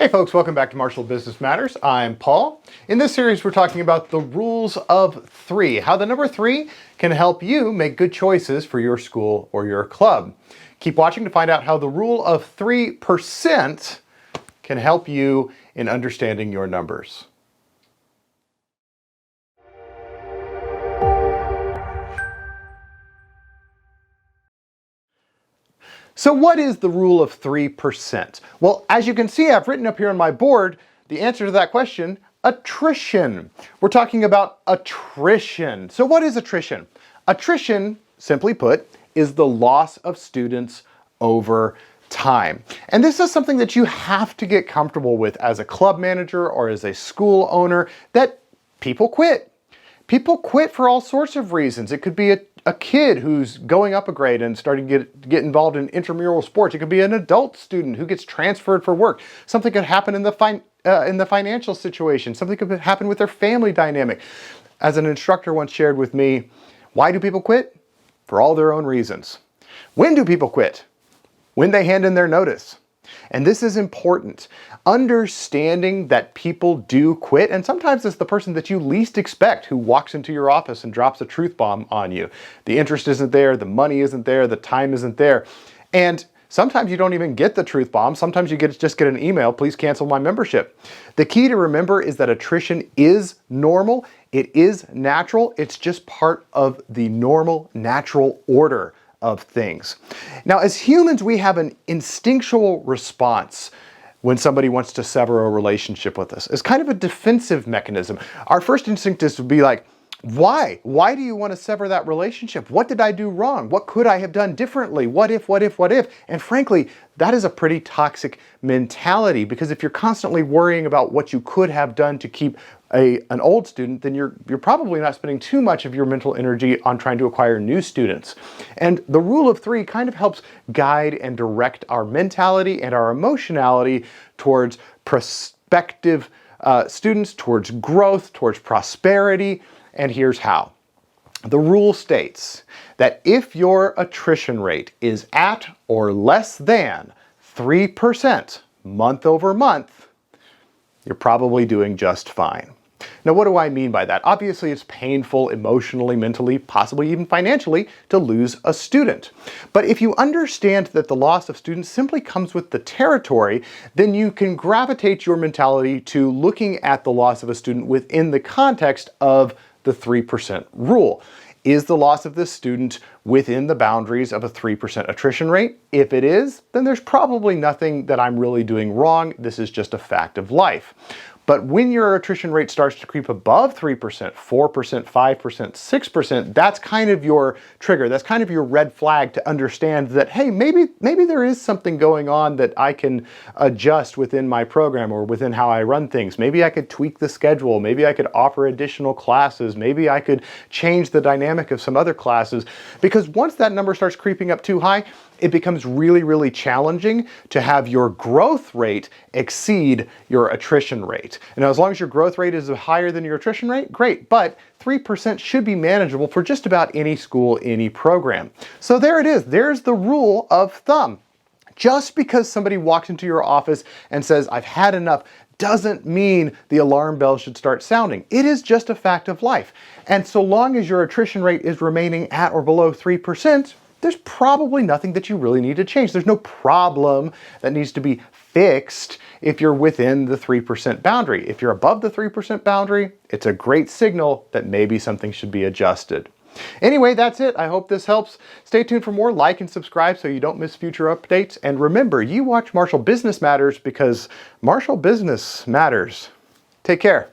Hey folks, welcome back to Marshall Business Matters. I'm Paul. In this series, we're talking about the rules of three, how the number three can help you make good choices for your school or your club. Keep watching to find out how the rule of 3% can help you in understanding your numbers. So what is the rule of 3%? Well, as you can see, I've written up here on my board the answer to that question, attrition. We're talking about attrition. So what is attrition? Attrition, simply put, is the loss of students over time. And this is something that you have to get comfortable with as a club manager or as a school owner, that people quit. People quit for all sorts of reasons. It could be a kid who's going up a grade and starting to get involved in intramural sports. It could be an adult student who gets transferred for work. Something could happen in the financial situation. Something could happen with their family dynamic. As an instructor once shared with me, why do people quit? For all their own reasons. When do people quit? When they hand in their notice. And this is important. Understanding that people do quit, and sometimes it's the person that you least expect who walks into your office and drops a truth bomb on you. The interest isn't there, the money isn't there, the time isn't there. And sometimes you don't even get the truth bomb. Sometimes you just get an email, please cancel my membership. The key to remember is that attrition is normal. It is natural. It's just part of the normal, natural order of things. Now, as humans, we have an instinctual response when somebody wants to sever a relationship with us. It's kind of a defensive mechanism. Our first instinct is to be like, why? Why do you want to sever that relationship? What did I do wrong? What could I have done differently? What if? And frankly, that is a pretty toxic mentality, because if you're constantly worrying about what you could have done to keep an old student, then you're probably not spending too much of your mental energy on trying to acquire new students. And the rule of three kind of helps guide and direct our mentality and our emotionality towards prospective students, towards growth, towards prosperity. And here's how. The rule states that if your attrition rate is at or less than 3% month over month, you're probably doing just fine. Now, what do I mean by that? Obviously, it's painful emotionally, mentally, possibly even financially to lose a student. But if you understand that the loss of students simply comes with the territory, then you can gravitate your mentality to looking at the loss of a student within the context of the 3% rule. Is the loss of this student within the boundaries of a 3% attrition rate? If it is, then there's probably nothing that I'm really doing wrong. This is just a fact of life. But when your attrition rate starts to creep above 3%, 4%, 5%, 6%, that's kind of your trigger. That's kind of your red flag to understand that, hey, maybe there is something going on that I can adjust within my program or within how I run things. Maybe I could tweak the schedule. Maybe I could offer additional classes. Maybe I could change the dynamic of some other classes. Because once that number starts creeping up too high, it becomes really, really challenging to have your growth rate exceed your attrition rate. And as long as your growth rate is higher than your attrition rate, great, but 3% should be manageable for just about any school, any program. So there it is. There's the rule of thumb. Just because somebody walks into your office and says, I've had enough, doesn't mean the alarm bell should start sounding. It is just a fact of life. And so long as your attrition rate is remaining at or below 3%, there's probably nothing that you really need to change. There's no problem that needs to be fixed if you're within the 3% boundary. If you're above the 3% boundary, it's a great signal that maybe something should be adjusted. Anyway, that's it. I hope this helps. Stay tuned for more. Like and subscribe so you don't miss future updates. And remember, you watch Marshall Business Matters because Marshall Business matters. Take care.